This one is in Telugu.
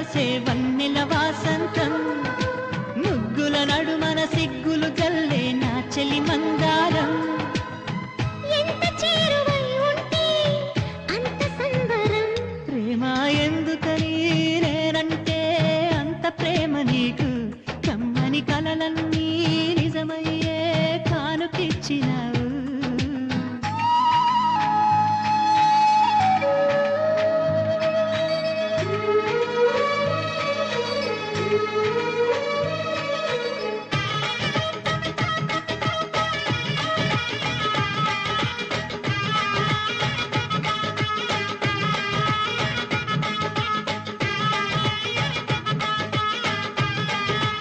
మనసే వన్నెల వాసంతం ముగ్గుల నడుమన సిగ్గులు జల్లే నా చెలి మందారం ఎంత చేరువై ఉంటే అంత సంబరం ప్రేమ ఎందుకని నేనంటే అంత ప్రేమ నీకు కమ్మని కలలను